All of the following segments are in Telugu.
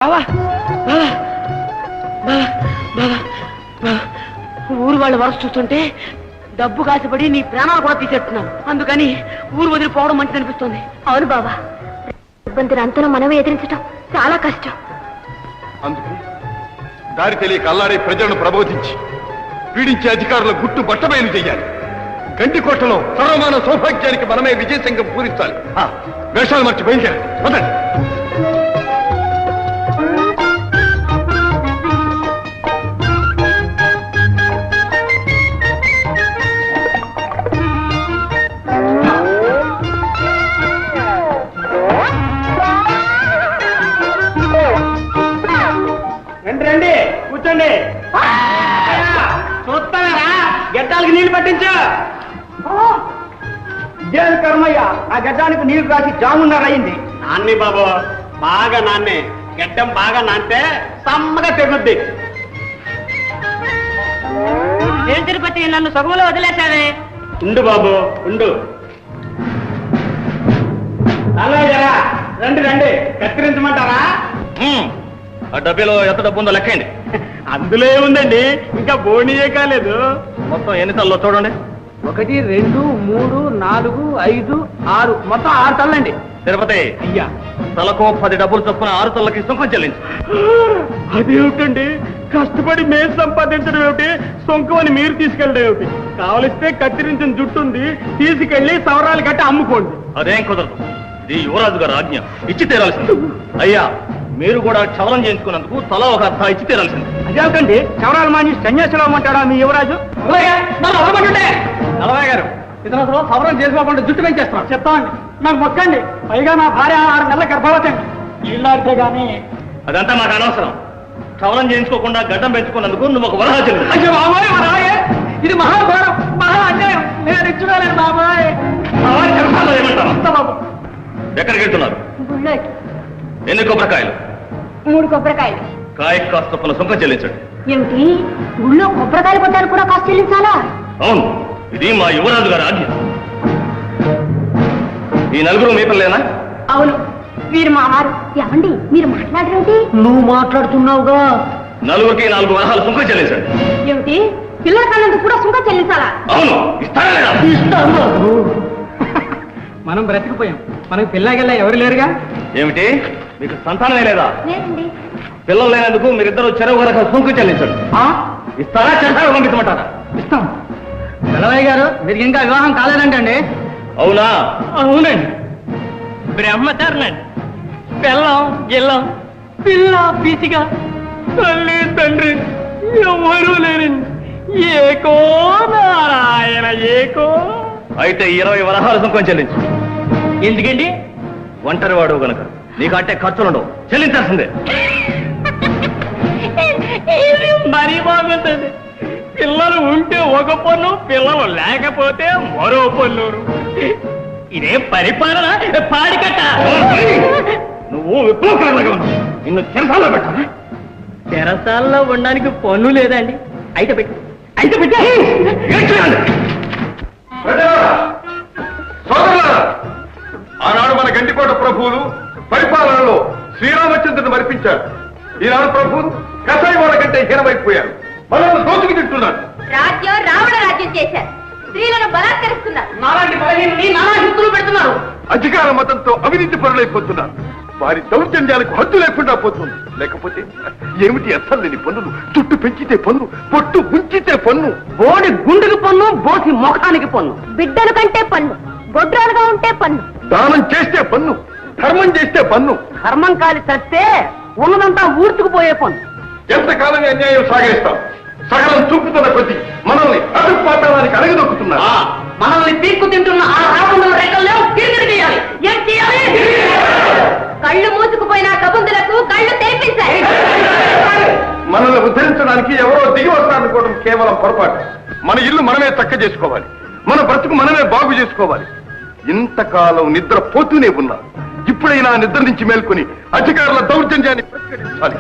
బావా ఊరు వాళ్ళు వరస చూస్తుంటే డబ్బు కాసిపడి నీ ప్రాణాలు కూడా తీసేస్తున్నాను. అందుకని ఊరు వదిలిపోవడం మంచిది అనిపిస్తుంది. అవును బాబా, ఇబ్బందిని అంతలో మనమే ఎదిరించడం చాలా కష్టం. అందుకే దారి తెలియక అల్లాడే ప్రజలను ప్రబోధించి పీడించే అధికారుల గుట్టు బట్టబయలు చెయ్యాలి. గండికోటలో సర్వమాన సౌభాగ్యానికి మనమే విజయసంగం పూరించాలి. వేషాలు మర్చి బయలుదేరాలి. వదండి. రండి కూర్చోండి. చూస్తారా గడ్డాలకి నీళ్లు పట్టించా. ఇదేం కర్మయ్య, ఆ గడ్డానికి నీళ్లు రాసి జామున్నర అయింది. నాన్ని బాబు బాగా నాన్నే, గడ్డం బాగా నానితే సమ్మగా తెగుద్ది. ఏం తిరుపతి, నన్ను సగంలో వదిలేశావే. ఉండు బాబు ఉండు. అలాగేరా, రండి రండి, కత్తిరించమంటారా? ఆ డబ్బీలో ఎంత డబ్బు ఉందో లెక్కండి. అందులో ఏముందండి, ఇంకా బోనీయే కాలేదు. మొత్తం ఎన్ని తల్లో చూడండి. 1 2 3 4 5 6 మొత్తం 6 తల్లండి. తిరుపతి అయ్యా, తలకు 10 డబ్బులు చొప్పున 6 తల్లకి సుంకం చెల్లించు. అదేమిటండి, కష్టపడి మేము సంపాదించడం ఏమిటి, సొంకం అని మీరు తీసుకెళ్ళడం ఏమిటి? కావలిస్తే కత్తిరించిన జుట్టు ఉంది, తీసుకెళ్లి సవరాలు కట్టి అమ్ముకోండి. అదేం కుదరదు, ఇది యువరాజు గారు ఆజ్ఞ, ఇచ్చి తీరాల్సింది. అయ్యా, మీరు కూడా క్షవరం చేయించుకున్నందుకు తల ఒక అర్థ ఇచ్చి తీరాల్సింది. అదేమిటండి, చవరాలు మాని సన్యాసులు అమ్మంటాడా మీ యువరాజు? నలభై గారు, ఇతను అసలు సవరం చేసుకోకుండా జుట్టు పెంచేస్తున్నాం. చెప్తామండి, నాకు మొక్కండి. పైగా నా భార్య 6 నెలల గర్భవతి అండి. ఇల్లాడితే గానీ అదంతా మాకు అనవసరం. క్షవరం చేయించుకోకుండా గడ్డం పెంచుకున్నందుకు నువ్వు ఒక వరహ చెల్లి. అయ్యో బాబాయ్, మహారాయే, ఇది మహాఘోరం, మహా అన్యాయం. నేను ఇచ్చుకోలేను బాబాయ్. బాబు ఎక్కడికి వెళ్తున్నారు? గుళ్ళోకి ఎన్ని కొబ్బరికాయలు? 3 కొబ్బరికాయలు. కాయకు కాస్త చొప్పున సుంకం చెల్లించండి. ఏమిటి, గుళ్ళో కొబ్బరికాయలు కొట్టారు కూడా కాస్త చెల్లించాలా? అవును, ఇది మా యువరాజు గారి ఆజ్ఞ. ఈ నలుగురు మీ పిల్లేనా? అవును, వీరు మా వారు. ఏమండి, మీరు మాట్లాడరేమిటి? నువ్వు మాట్లాడుతున్నావుగా. నలుగురికి 4 వరహాలు సుంకం చెల్లించండి. ఏమిటి, పిల్లల కన్నందుకు కూడా సుంకం చెల్లించాలా? అవును, ఇస్తారా లేదా? ఇస్తాను బాబు. మనం బ్రతికిపోయాం, మనకు పిల్లగల్లా ఎవరు లేరుగా. ఏమిటి, మీకు సంతానమే లేదా? లేదండి. పిల్లలు లేనందుకు మీరిద్దరు చెరువు వరకు సుంకం చెల్లించండి. ఇస్తారా, చేస్తారా, పంపించమంటారా? ఇస్తాం. పిల్లవయ్య గారు, మీరు ఇంకా వివాహం కాలేదంటండి? అవునా? అవునండి. బ్రహ్మచారులండి. పిల్లం గిల్లం, పిల్ల పీసిగా, తల్లి తండ్రి ఎవరూ లేరండి. ఏకో నారాయణ ఏకో. అయితే 20 వరహాలు సుంకం చెల్లించు. ఎందుకండి? ఒంటరి వాడు గనక నీకంటే ఖర్చులుండవు, చెల్లించాల్సిందే. మరీ బాగుంటుంది. పిల్లలు ఉంటే ఒక పన్ను, పిల్లలు లేకపోతే మరో పన్ను. ఇదే పరిపాలన పాడికట్ట. నువ్వు విప్లవకారులుగా ఉన్నావు. నిన్ను చెరసాల్లో పెట్టాలా? చెరసాల్లో ఉండడానికి పన్ను లేదండి. అయితే పెట్టి ఆనాడు మన గండికోట ప్రభువులు పరిపాలనలో శ్రీరామచంద్రుని మరిపించారు. ఈనాడు ప్రభువులు కసాయి వాళ్ళ కంటే హీనమైపోయారు. మనల్ని దోచుకు తింటున్నారు. రాజ్యం రావణ రాజ్యం చేశారు. స్త్రీలను బలాత్కరిస్తున్నారు. నాలాంటి బలహీనని నానా హింతులు పెడుతున్నారు. అధికార మతంతో అవినీతి పరులైపోతున్నారు. వారి దౌర్జన్యాలకు హద్దు లేకుండా పోతుంది. లేకపోతే ఏమిటి అర్థం లేని పన్నులు? చుట్టు పెంచితే పన్ను, పొట్టు ఉంచితే పన్ను. బోడి గుండెకి పన్ను, బోసి ముఖానికి పన్ను. బిడ్డల కంటే పన్ను, గొడ్రాలుగా ఉంటే పన్ను. దానం చేస్తే పన్ను, ధర్మం చేస్తే పన్ను. ధర్మం కాలి చస్తే ఉన్నదంతా ఊడ్చుకుపోయే పన్ను. ఎంతకాలం అన్యాయం సాగరిస్తాం? సగలం చూపుతున్న కొద్దీ మనల్ని అదుపాతానికి అడగదొక్కుతున్నారు. మనల్ని పీక్కు తింటున్న ఆ రావణుల రెక్కల్లో కిరికిరి చేయాలి. ఏం చేయాలి? కళ్ళు మూసుకుపోయిన కబుందులకు కళ్ళు తెరిపించాయి. మనల్ని ఉద్ధరించడానికి ఎవరో దిగి వస్తారనుకోవడం కేవలం పొరపాటు. మన ఇల్లు మనమే చక్క చేసుకోవాలి, మన బ్రతుకు మనమే బాగు చేసుకోవాలి. ఇంతకాలం నిద్ర పోతూనే ఉన్నాం. ఇప్పుడైనా నిద్ర నుంచి మేల్కొని అధికారుల దౌర్జన్యాన్ని ప్రతిఘటించాలి.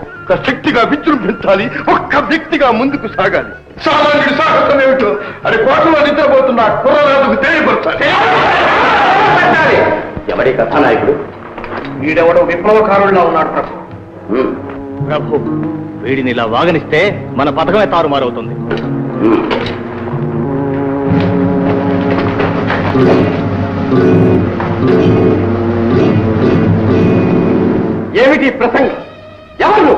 ఒక్క శక్తిగా విజృంభించాలి, ఒక్క వ్యక్తిగా ముందుకు సాగాలి. సామాన్యుడి సాహసం ఏమిటో అది కోటలో నిద్రపోతున్న కుర్రరాజుకు తెలియపరచాలి. ఎవరి కథానాయకుడు? వీడెవడో విప్లవకారుల్లో ఉన్నాడు ప్రభు. ప్రభు వీడిని ఇలా వాగనిస్తే మన పథకమే తారుమారవుతుంది. ఏమిటి ప్రసంగం? ఎవరు?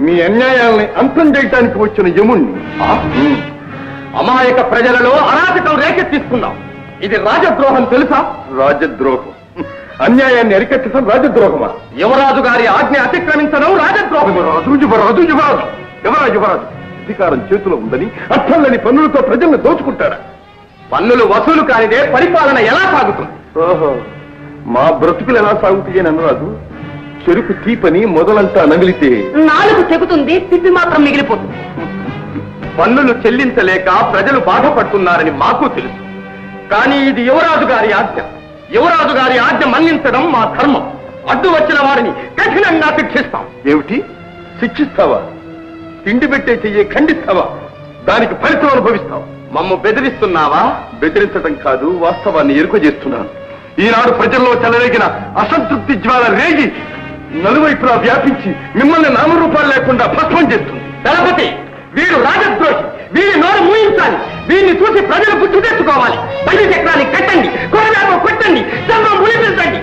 మీ అన్యాయాల్ని అంతం చేయడానికి వచ్చిన యముణ్ణి. అమాయక ప్రజలలో అరాచకం రేకెత్తిస్తున్నాం. ఇది రాజద్రోహం తెలుసా? రాజద్రోహం. అన్యాయాన్ని అరికట్టడం రాజద్రోహమా? యువరాజు గారి ఆజ్ఞ అతిక్రమించడం రాజద్రోహం. యువరాజు యువరాజు అధికారం చేతిలో ఉందని అర్థంలేని పన్నులతో ప్రజలను దోచుకుంటారా? పన్నులు వసూలు కానిదే పరిపాలన ఎలా సాగుతుంది? ఓహో, మా బ్రతుకులు ఎలా సాగుతాయని అనరాదు. చెరుకు తీపని మొదలంతా నమిలితే నాలుగు చెబుతుంది, తిప్పి మాత్రం మిగిలిపోతుంది. పన్నులు చెల్లించలేక ప్రజలు బాధపడుతున్నారని మాకు తెలుసు. కానీ ఇది యువరాజు గారి ఆజ్ఞ. యువరాజు గారి ఆజ్ఞ మన్నించడం మా ధర్మం. అడ్డు వచ్చిన వారిని కఠినంగా శిక్షిస్తాం. ఏమిటి శిక్షిస్తావా? తిండి పెట్టే చెయ్యి ఖండిస్తావా? దానికి ఫలితం అనుభవిస్తావు. మమ్ము బెదిరిస్తున్నావా? బెదిరించడం కాదు, వాస్తవాన్ని ఎరుక చేస్తున్నాను. ఈనాడు ప్రజల్లో చెలరేగిన అసంతృప్తి జ్వాల రేగి నలువైపులా వ్యాపించి మిమ్మల్ని నామరూపాలు లేకుండా భస్మం చేస్తుంది. దళపతి, వీడు రాజద్రోహి. వీడి నోరు మూయించాలి. వీడిని చూసి ప్రజలు బుద్ధి తెచ్చుకోవాలి. బండి చక్రాన్ని కట్టండి, కొరవేప కొట్టండి, చంద్రం ములిపించండి.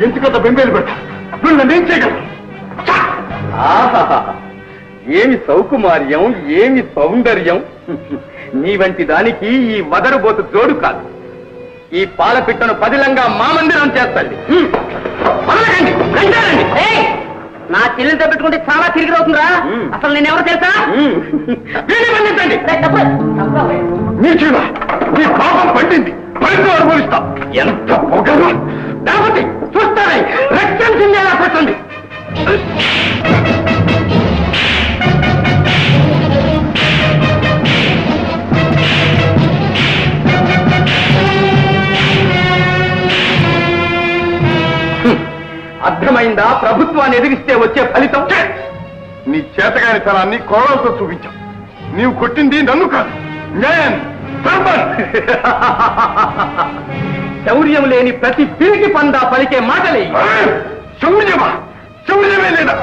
ఎందుకంత బెంబేలు పెట్టా? నేనేం చేయగలను? ఏమి సౌకుమార్యం, ఏమి సౌందర్యం! నీ వంటి దానికి ఈ వదరుబోతు జోడు కాదు. ఈ పాలపిట్టను పదిలంగా మా మందిరం చేస్తండి. నా చెల్లెలతో పెట్టుకుంటే చాలా తిరిగి అవుతుందా? అసలు నేనెవరు తెలుసా? నీచుడా, నీ పాపం పండింది, ఫలితం అనుభవిస్తాం. ఎంత పొగరు! దళపతి, చూస్తారే, రక్తం చిందేలా పెట్టండి. అర్థమైందా? ప్రభుత్వాన్ని ఎదిరిస్తే వచ్చే ఫలితం. నీ చేతగాని తనాన్ని కోడలతో చూపించాం. నీవు కొట్టింది నన్ను కాదు, న్యాయాన్ని. శౌర్యం లేని ప్రతి పిరికి పందా పలికే మాటలే. శౌర్యమా? శౌర్యమే లేదా?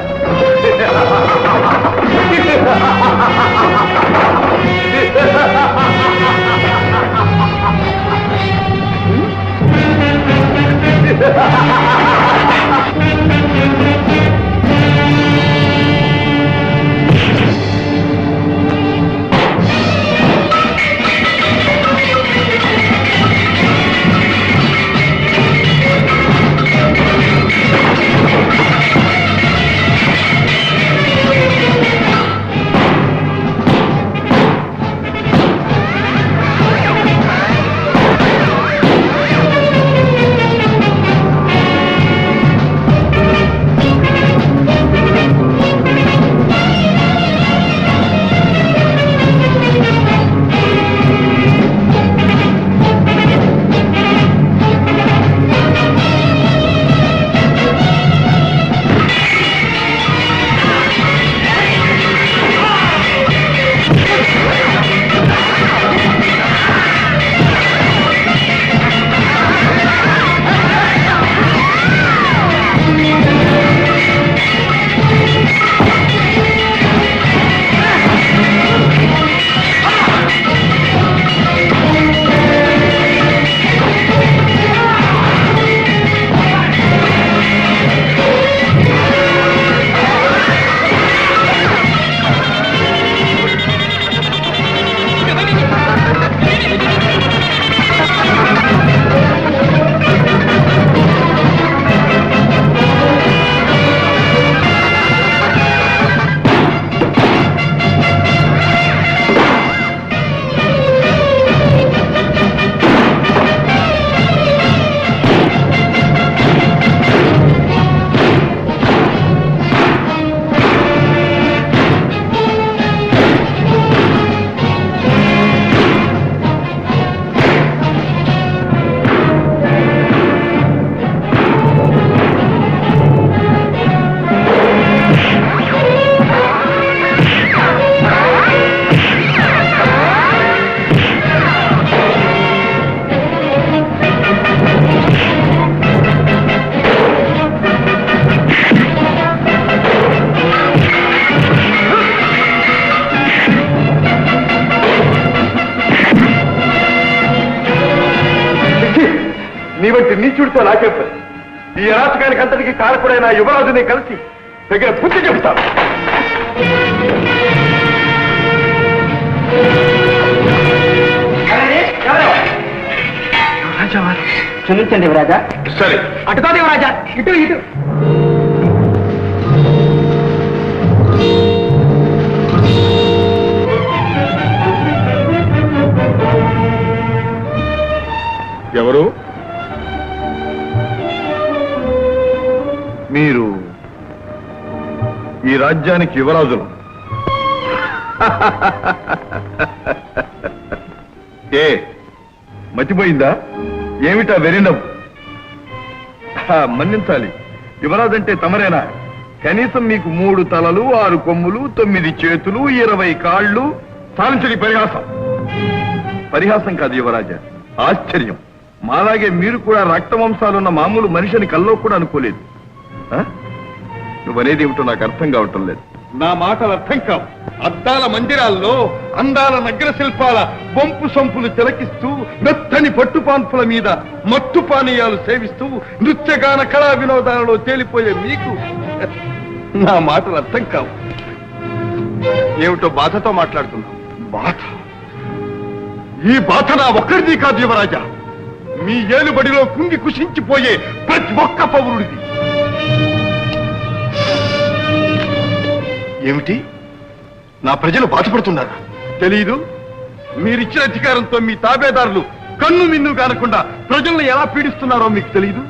నీచుడితో నాకే పని. ఈ అరాచకానికి అంతటికి కారకుడైన యువరాజుని కలిసి తగిన బుద్ధి చెబుతాను. క్షమించండి యువరాజా. సరే, అటు కాదు యువరాజా, ఇటు ఇటు. ఎవరు మీరు? ఈ రాజ్యానికి యువరాజులు. ఏ మతిపోయిందా? ఏమిటా వెరినవ్వు? మన్నించాలి, యువరాజంటే తమరేనా? కనీసం మీకు 3 తలలు, 6 కొమ్ములు, 9 చేతులు, 20 కాళ్ళు. సాధించని పరిహాసం. పరిహాసం కాదు యువరాజా, ఆశ్చర్యం. మాలాగే మీరు కూడా రక్తవంశాలున్న మామూలు మనిషిని కల్లో కూడా అనుకోలేదు. నువ్వనేది ఏమిటో నాకు అర్థం కావటం లేదు. నా మాటలు అర్థం కావు. అద్దాల మందిరాల్లో అందాల నగర శిల్పాల బొంపు సొంపులు తిలకిస్తూ, మెత్తని పట్టుపాన్పుల మీద మత్తు పానీయాలు సేవిస్తూ, నృత్యగాన కళా వినోదాలలో తేలిపోయే మీకు నా మాటలు అర్థం కావు. ఏమిటో బాధతో మాట్లాడుతున్నా. బాధ? ఈ బాధ నా ఒక్కరిది కాదు యువరాజా, మీ ఏలుబడిలో కుంగి కుషించిపోయే ప్రతి ఒక్క పౌరుడిది. ఏమిటి? నా ప్రజలు బాధపడుతున్నారా? తెలీదు? మీరిచ్చిన అధికారంతో మీ తాబేదారులు కన్ను మిన్ను కానకుండా ప్రజలను ఎలా పీడిస్తున్నారో మీకు తెలీదు?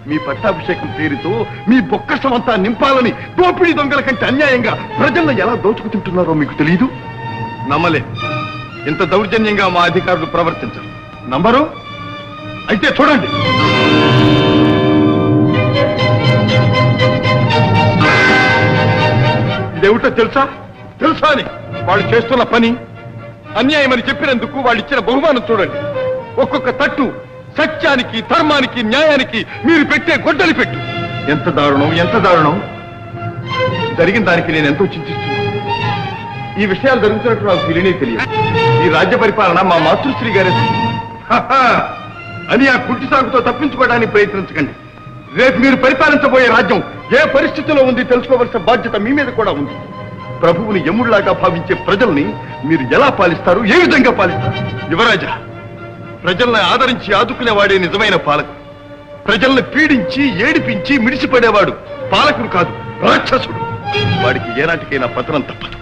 మీ పట్టాభిషేకం పేరుతో మీ బొక్కసమంతా నింపాలని దోపిడీ దొంగల కంటే అన్యాయంగా ప్రజలను ఎలా దోచుకుతుంటున్నారో మీకు తెలీదు? నమ్మలే. ఇంత దౌర్జన్యంగా మా అధికారులు ప్రవర్తించరు. నమ్మరు? అయితే చూడండి. ఇదేమిటో తెలుసా? తెలుసా అని వాళ్ళు చేస్తున్న పని అన్యాయమని చెప్పినందుకు వాళ్ళు ఇచ్చిన బహుమానం చూడండి. ఒక్కొక్క తట్టు సత్యానికి, ధర్మానికి, న్యాయానికి మీరు పెట్టే గొడ్డలి పెట్టు. ఎంత దారుణం, ఎంత దారుణం! జరిగిన దానికి నేను ఎంతో చింతిస్తున్నాను. ఈ విషయాలు జరుగుతున్నట్టు నాకు తెలియదు. ఈ రాజ్య పరిపాలన మా మాతృశ్రీ గారి అని ఆ కుట్టి సాగుతో తప్పించుకోవడానికి ప్రయత్నించకండి. రేపు మీరు పరిపాలించబోయే రాజ్యం ఏ పరిస్థితిలో ఉంది తెలుసుకోవలసిన బాధ్యత మీ మీద కూడా ఉంది. ప్రభువుని యముడిలాగా భావించే ప్రజల్ని మీరు ఎలా పాలిస్తారు? ఏ విధంగా పాలిస్తారు? యువరాజా, ప్రజల్ని ఆదరించి ఆదుకునేవాడే నిజమైన పాలకుడు. ప్రజల్ని పీడించి, ఏడిపించి మిడిసిపడేవాడు పాలకుడు కాదు, రాక్షసుడు. వాడికి ఏనాటికైనా పతనం తప్పదు.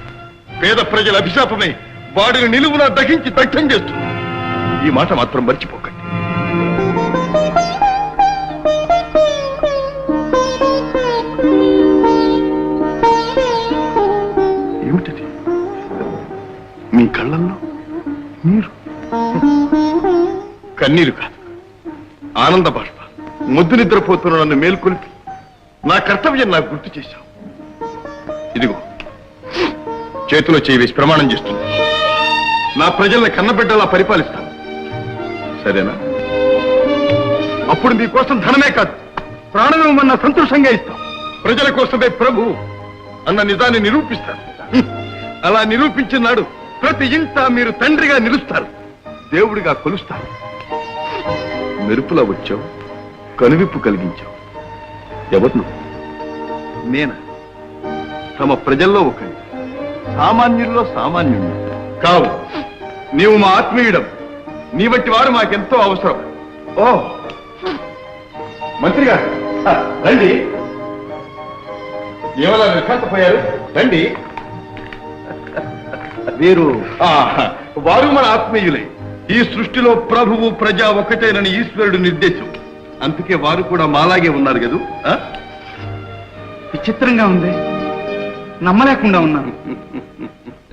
పేద ప్రజల అభిశాపమే వాడిని నిలువునా దహించి దగ్ధం చేస్తుంది. ఈ మాట మాత్రం మర్చిపోకండి. ఏమిటది? మీ కళ్ళల్లో నీరు. కన్నీరు కాదు, ఆనంద బాష్ప. ముద్దు నిద్రపోతున్న నన్ను మేల్కొల్పి నా కర్తవ్యం నాకు గుర్తు చేశావు. ఇదిగో చేతిలో చేయి వేసి ప్రమాణం చేస్తుంది. నా ప్రజల్ని కన్నబిడ్డలా పరిపాలిస్తాను. సరేనా? అప్పుడు మీకోసం ధనమే కాదు, ప్రాణమేమన్నా సంతోషంగా ఇస్తాం. ప్రజల కోసమే ప్రభు అన్న నిజాన్ని నిరూపిస్తాను. అలా నిరూపించినాడు ప్రతి ఇంట మీరు తండ్రిగా నిలుస్తారు, దేవుడిగా కొలుస్తారు. మెరుపులా వచ్చావు, కనువిప్పు కలిగించావు. ఎవరు నువ్వు? నేనా? తమ ప్రజల్లో ఒకటి, సామాన్యుల్లో సామాన్యుడు కావు. నీవు మా ఆత్మీయుడం. నీ వంటి వారు మాకెంతో అవసరం. ఓ మంత్రి గారు, రండి. ఏమలా నిర్ఘాంతపోయారు? రండి. వీరు వారు మన ఆత్మీయులే. ఈ సృష్టిలో ప్రభువు, ప్రజ ఒక్కటేనని ఈశ్వరుడు నిర్దేశం. అందుకే వారు కూడా మాలాగే ఉన్నారు కదూ. విచిత్రంగా ఉంది, నమ్మలేకుండా ఉన్నాను.